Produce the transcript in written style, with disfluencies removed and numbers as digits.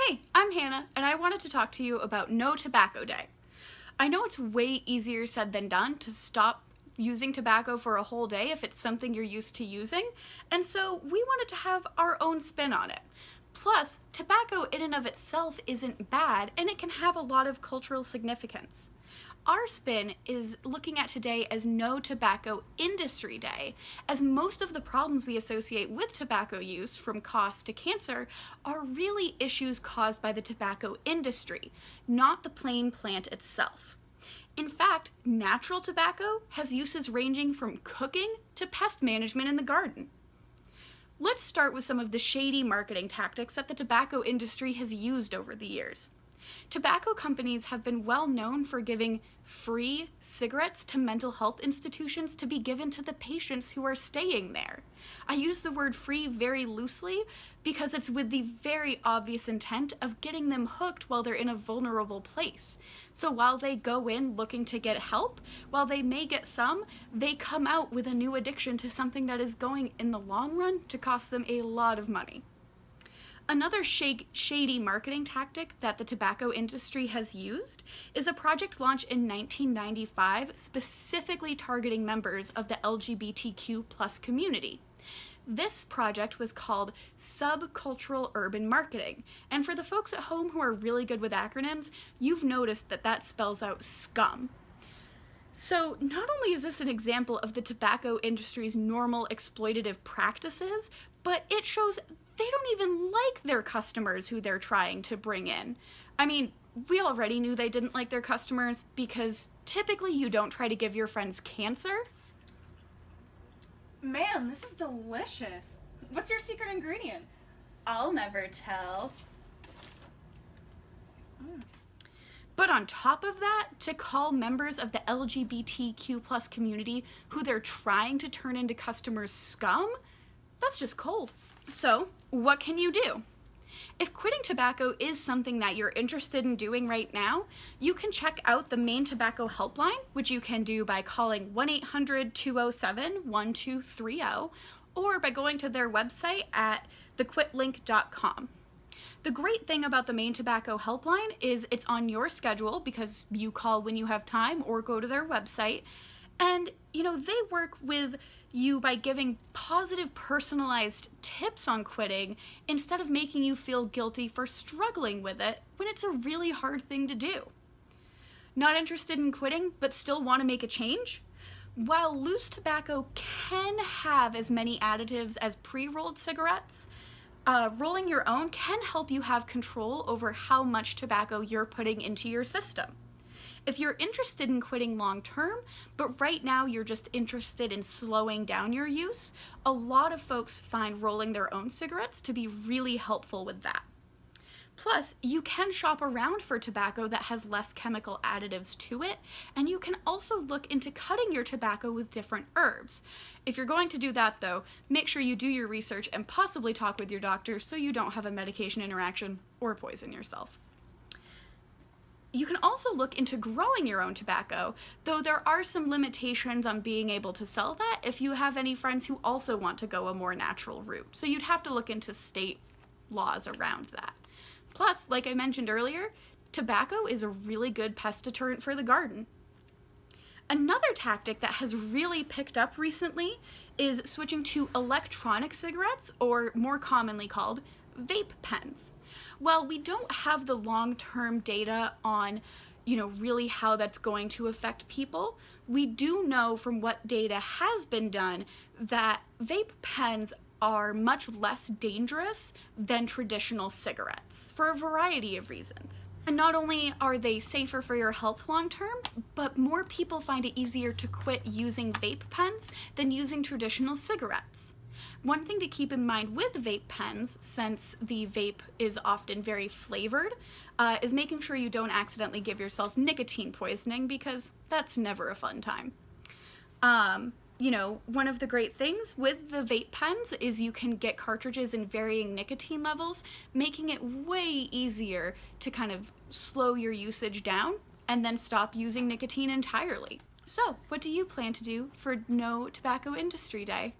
Hey, I'm Hannah, and I wanted to talk to you about No Tobacco Day. I know it's way easier said than done to stop using tobacco for a whole day if it's something you're used to using, and so we wanted to have our own spin on it. Plus, tobacco in and of itself isn't bad, and it can have a lot of cultural significance. Our spin is looking at today as No Tobacco Industry Day, as most of the problems we associate with tobacco use, from cost to cancer, are really issues caused by the tobacco industry, not the plain plant itself. In fact, natural tobacco has uses ranging from cooking to pest management in the garden. Let's start with some of the shady marketing tactics that the tobacco industry has used over the years. Tobacco companies have been well known for giving free cigarettes to mental health institutions to be given to the patients who are staying there. I use the word free very loosely because it's with the very obvious intent of getting them hooked while they're in a vulnerable place. So while they go in looking to get help, while they may get some, they come out with a new addiction to something that is going in the long run to cost them a lot of money. Another shady marketing tactic that the tobacco industry has used is a project launched in 1995 specifically targeting members of the LGBTQ plus community. This project was called Subcultural Urban Marketing, and for the folks at home who are really good with acronyms, you've noticed that that spells out SCUM. So not only is this an example of the tobacco industry's normal exploitative practices, but it shows they don't even like their customers who they're trying to bring in. I mean, we already knew they didn't like their customers because typically you don't try to give your friends cancer. Man, this is delicious. What's your secret ingredient? I'll never tell. But on top of that, to call members of the LGBTQ plus community who they're trying to turn into customers scum, that's just cold. So, what can you do? If quitting tobacco is something that you're interested in doing right now, you can check out the Maine Tobacco Helpline, which you can do by calling 1-800-207-1230, or by going to their website at thequitlink.com. The great thing about the Maine Tobacco Helpline is it's on your schedule because you call when you have time or go to their website. And, they work with you by giving positive, personalized tips on quitting instead of making you feel guilty for struggling with it when it's a really hard thing to do. Not interested in quitting, but still want to make a change? While loose tobacco can have as many additives as pre-rolled cigarettes, rolling your own can help you have control over how much tobacco you're putting into your system. If you're interested in quitting long term, but right now you're just interested in slowing down your use, a lot of folks find rolling their own cigarettes to be really helpful with that. Plus, you can shop around for tobacco that has less chemical additives to it, and you can also look into cutting your tobacco with different herbs. If you're going to do that though, make sure you do your research and possibly talk with your doctor so you don't have a medication interaction or poison yourself. You can also look into growing your own tobacco, though there are some limitations on being able to sell that if you have any friends who also want to go a more natural route. So you'd have to look into state laws around that. Plus, like I mentioned earlier, tobacco is a really good pest deterrent for the garden. Another tactic that has really picked up recently is switching to electronic cigarettes, or more commonly called vape pens. Well, we don't have the long-term data on, really how that's going to affect people. We do know from what data has been done that vape pens are much less dangerous than traditional cigarettes for a variety of reasons. And not only are they safer for your health long term, but more people find it easier to quit using vape pens than using traditional cigarettes. One thing to keep in mind with vape pens, since the vape is often very flavored, is making sure you don't accidentally give yourself nicotine poisoning, because that's never a fun time. One of the great things with the vape pens is you can get cartridges in varying nicotine levels, making it way easier to kind of slow your usage down and then stop using nicotine entirely. So, what do you plan to do for No Tobacco Industry Day?